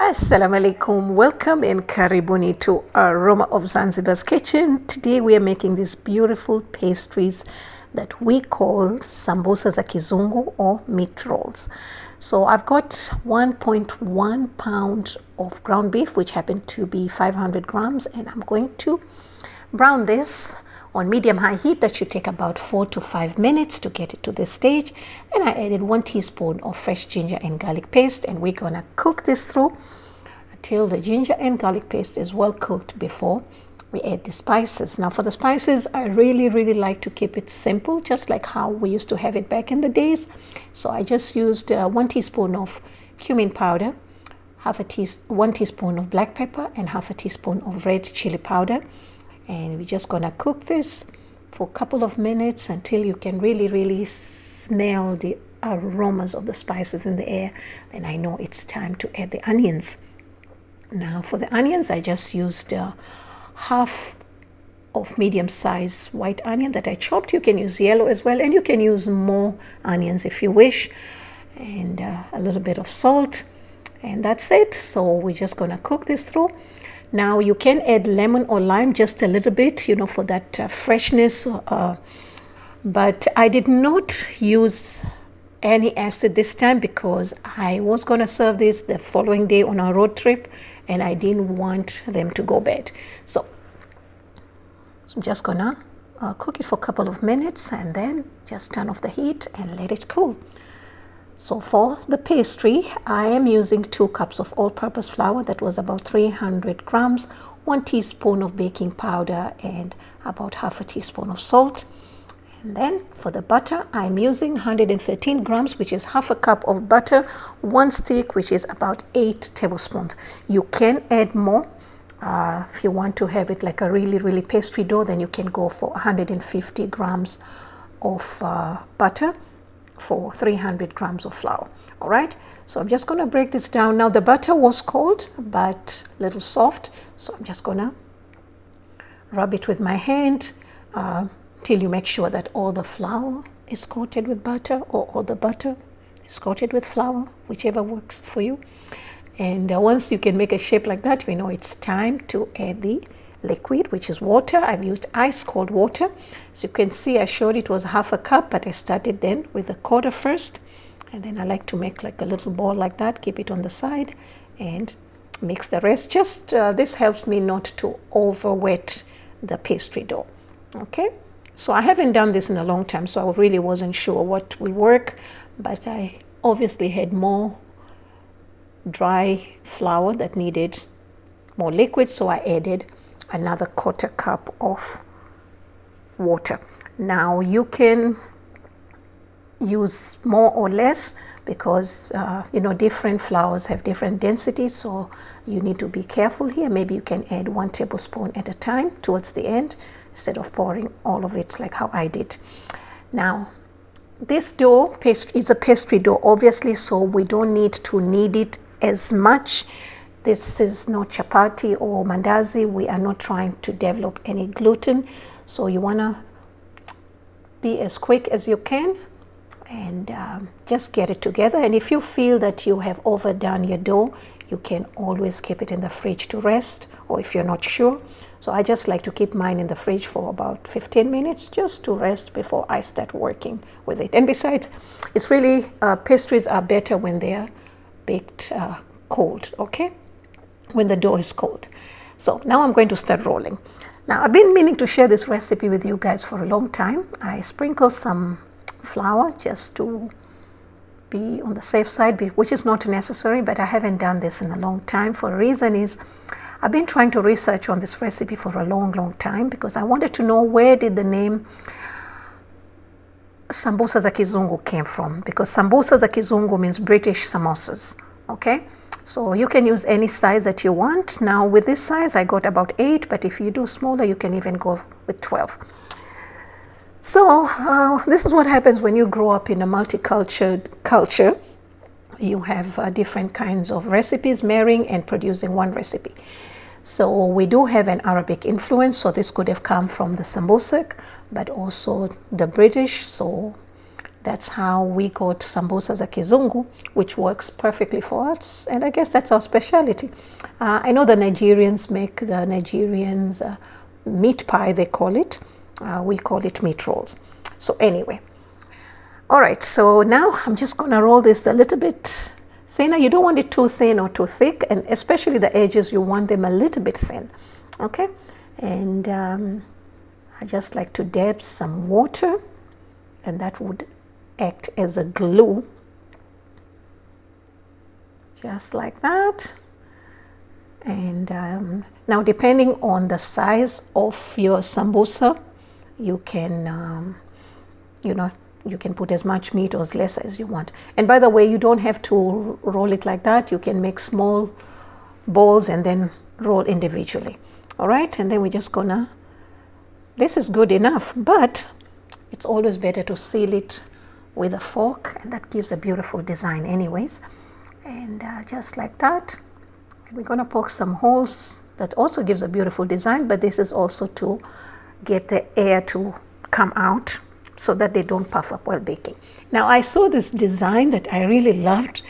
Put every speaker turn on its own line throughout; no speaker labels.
Assalamu alaikum. Welcome and karibuni to Aroma of Zanzibar's kitchen. Today we are making these beautiful pastries that we call Sambusa za Kizungu or meat rolls. So I've got 1.1 pound of ground beef, which happened to be 500 grams, and I'm going to brown this on medium-high heat. That should take about 4 to 5 minutes to get it to this stage. Then I added 1 teaspoon of fresh ginger and garlic paste, and we're gonna cook this through until the ginger and garlic paste is well cooked before we add the spices. Now for the spices, I really like to keep it simple, just like how we used to have it back in the days. So I just used 1 teaspoon of cumin powder, 1 teaspoon of black pepper, and half a teaspoon of red chili powder. And we're just gonna cook this for a couple of minutes until you can really smell the aromas of the spices in the air. Then I know it's time to add the onions. Now for the onions, I just used half of medium-sized white onion that I chopped. You can use yellow as well, and you can use more onions if you wish, and a little bit of salt, and that's it. So we're just gonna cook this through. Now you can add lemon or lime, just a little bit, for that freshness, but I did not use any acid this time because I was going to serve this the following day on our road trip, and I didn't want them to go bad. So I'm just going to cook it for a couple of minutes and then just turn off the heat and let it cool. So for the pastry, I am using 2 cups of all-purpose flour. That was about 300 grams, 1 teaspoon of baking powder, and about half a teaspoon of salt. And then for the butter, I'm using 113 grams, which is half a cup of butter, 1 stick, which is about 8 tablespoons. You can add more. If you want to have it like a really pastry dough, then you can go for 150 grams of butter for 300 grams of flour. All right, so I'm just going to break this down. Now the butter was cold but a little soft, so I'm just going to rub it with my hand till you make sure that all the flour is coated with butter, or all the butter is coated with flour, whichever works for you. And once you can make a shape like that, we know it's time to add the liquid, which is water. I've used ice cold water. As you can see, I showed it was half a cup, but I started then with a quarter first, and then I like to make like a little ball like that, keep it on the side, and mix the rest. Just this helps me not to over wet the pastry dough. Okay, so I haven't done this in a long time, so I really wasn't sure what will work, but I obviously had more dry flour that needed more liquid, so I added another quarter cup of water. Now you can use more or less because different flours have different densities, so you need to be careful here. Maybe you can add 1 tablespoon at a time towards the end instead of pouring all of it like how I did. Now this dough is a pastry dough, obviously, so we don't need to knead it as much. This is not chapati or mandazi. We are not trying to develop any gluten. So you want to be as quick as you can and just get it together. And if you feel that you have overdone your dough, you can always keep it in the fridge to rest, or if you're not sure. So I just like to keep mine in the fridge for about 15 minutes just to rest before I start working with it. And besides, it's really, pastries are better when they're baked cold, okay? When the dough is cold. So now I'm going to start rolling. Now I've been meaning to share this recipe with you guys for a long time. I sprinkle some flour just to be on the safe side, which is not necessary, but I haven't done this in a long time. For a reason is I've been trying to research on this recipe for a long time because I wanted to know where did the name Sambusa za Kizungu came from, because Sambusa za Kizungu means British samosas, okay? So you can use any size that you want. Now with this size, I got about 8, but if you do smaller, you can even go with 12. So this is what happens when you grow up in a multicultural culture. You have different kinds of recipes marrying and producing one recipe. So we do have an Arabic influence, so this could have come from the sambusak, but also the British. So That's how we got Sambusa za Kizungu, which works perfectly for us. And I guess that's our specialty. I know the Nigerians make the Nigerians meat pie, they call it. We call it meat rolls. So anyway. All right, so now I'm just going to roll this a little bit thinner. You don't want it too thin or too thick, and especially the edges, you want them a little bit thin. Okay, and I just like to dab some water, and that would act as a glue, just like that. And now, depending on the size of your sambusa, you can you can put as much meat or as less as you want. And by the way, you don't have to roll it like that. You can make small balls and then roll individually. All right, and then we're just gonna, this is good enough, but it's always better to seal it with a fork, and that gives a beautiful design anyways. And just like that, we're gonna poke some holes. That also gives a beautiful design, but this is also to get the air to come out so that they don't puff up while baking. Now, I saw this design that I really loved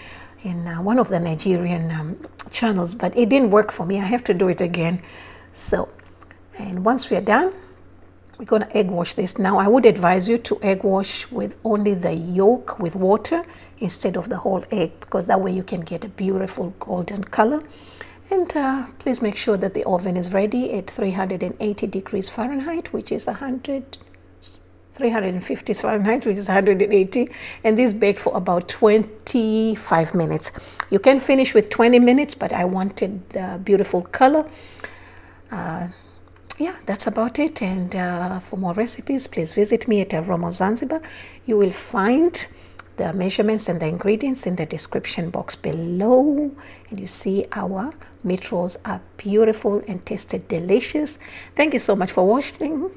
in one of the Nigerian channels, but it didn't work for me. I have to do it again. So, and once we are done, we're going to egg wash this. Now, I would advise you to egg wash with only the yolk with water instead of the whole egg, because that way you can get a beautiful golden color. And please make sure that the oven is ready at 380 degrees Fahrenheit, which is 350 Fahrenheit, which is 180, and this baked for about 25 minutes. You can finish with 20 minutes, but I wanted the beautiful color. Yeah, that's about it. And for more recipes, please visit me at Aroma of Zanzibar. You will find the measurements and the ingredients in the description box below. And you see our meat rolls are beautiful and tasted delicious. Thank you so much for watching.